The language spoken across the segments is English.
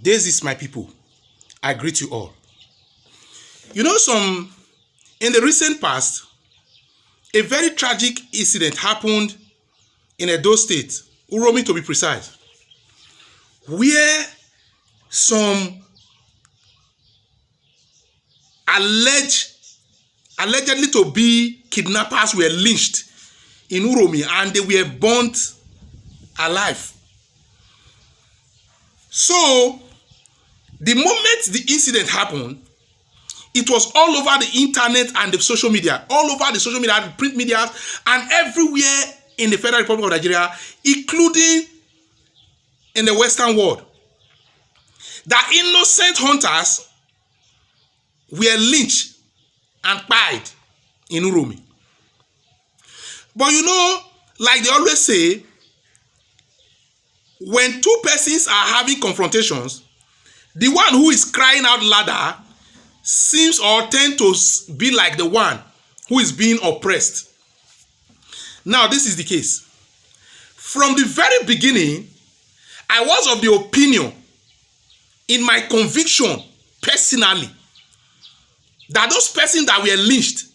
This is my people. I greet you all. You know, in the recent past, a very tragic incident happened in Edo State, Uromi to be precise, where some allegedly to be kidnappers were lynched in Uromi and they were burnt alive. So, the moment the incident happened, it was all over the internet and the social media, all over the social media, the print media, and everywhere in the Federal Republic of Nigeria, including in the Western world, that innocent hunters were lynched and pied in Uromi. But you know, like they always say, when two persons are having confrontations, the one who is crying out louder seems or tend to be like the one who is being oppressed. Now, this is the case. From the very beginning, I was of the opinion, in my conviction, personally, that those persons that were lynched,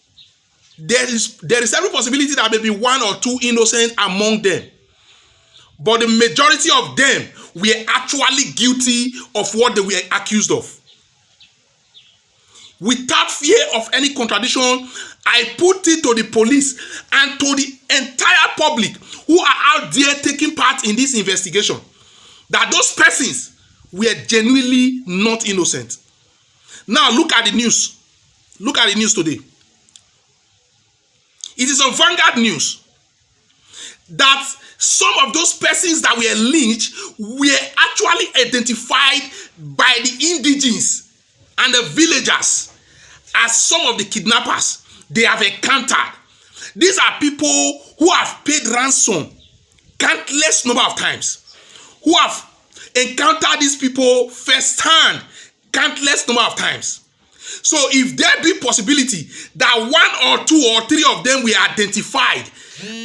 there is every possibility that maybe one or two innocent among them. But the majority of them were actually guilty of what they were accused of. Without fear of any contradiction, I put it to the police and to the entire public who are out there taking part in this investigation that those persons were genuinely not innocent. Now look at the news. Look at the news today. It is on Vanguard News that some of those persons that were lynched were actually identified by the indigenes and the villagers as some of the kidnappers they have encountered. These are people who have paid ransom countless number of times, who have encountered these people firsthand countless number of times. So if there be possibility that one or two or three of them were identified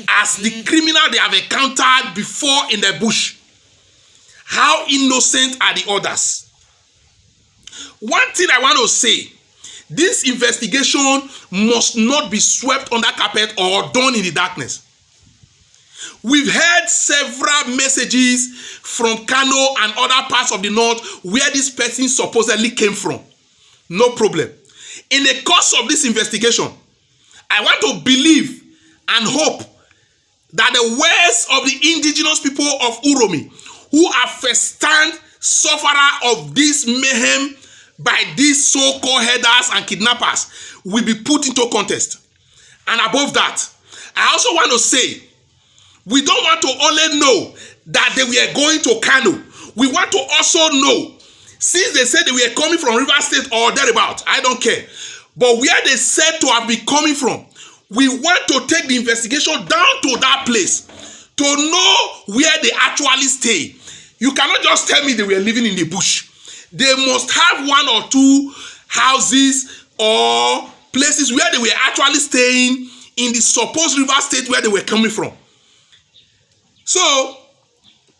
as the criminal they have encountered before in the bush, how innocent are the others? One thing I want to say, this investigation must not be swept under carpet or done in the darkness. We've heard several messages from Kano and other parts of the north where this person supposedly came from. No problem. In the course of this investigation, I want to believe and hope that the words of the indigenous people of Uromi, who are first-hand sufferer of this mayhem by these so-called headers and kidnappers, will be put into contest. And above that, I also want to say, we don't want to only know that they were going to Kano. We want to also know, since they said they were coming from River State or thereabout, I don't care. But where they said to have been coming from, we want to take the investigation down to that place to know where they actually stay. You cannot just tell me they were living in the bush. They must have one or two houses or places where they were actually staying in the supposed River State where they were coming from. So,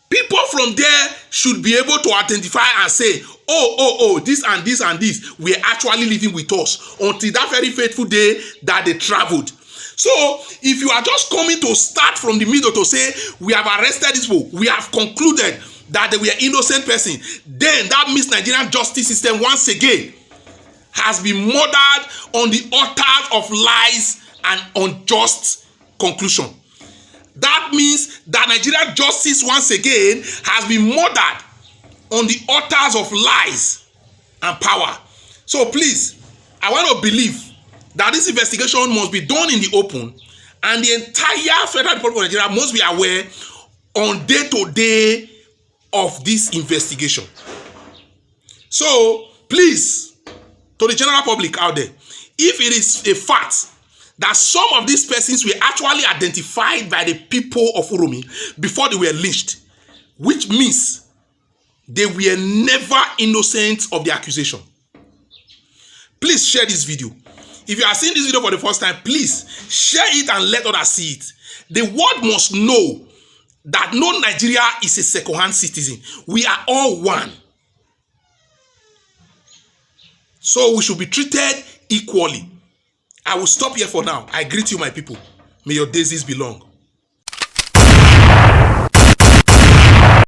people from there should be able to identify and say, oh, this and this and this were actually living with us until that very fateful day that they traveled. So, if you are just coming to start from the middle to say, we have arrested these people, we have concluded that they were innocent persons, then that means Nigerian justice system once again has been murdered on the altars of lies and unjust conclusion. That means that Nigerian justice once again has been murdered on the altars of lies and power. So please, I want to believe that this investigation must be done in the open, and the entire Federal Republic of Nigeria must be aware on day-to-day of this investigation. So please, to the general public out there, if it is a fact that some of these persons were actually identified by the people of Uromi before they were lynched, which means they were never innocent of the accusation, please share this video. If you are seeing this video for the first time, please share it and let others see it. The world must know that no Nigeria is a second-hand citizen. We are all one. So we should be treated equally. I will stop here for now. I greet you, my people. May your days be long.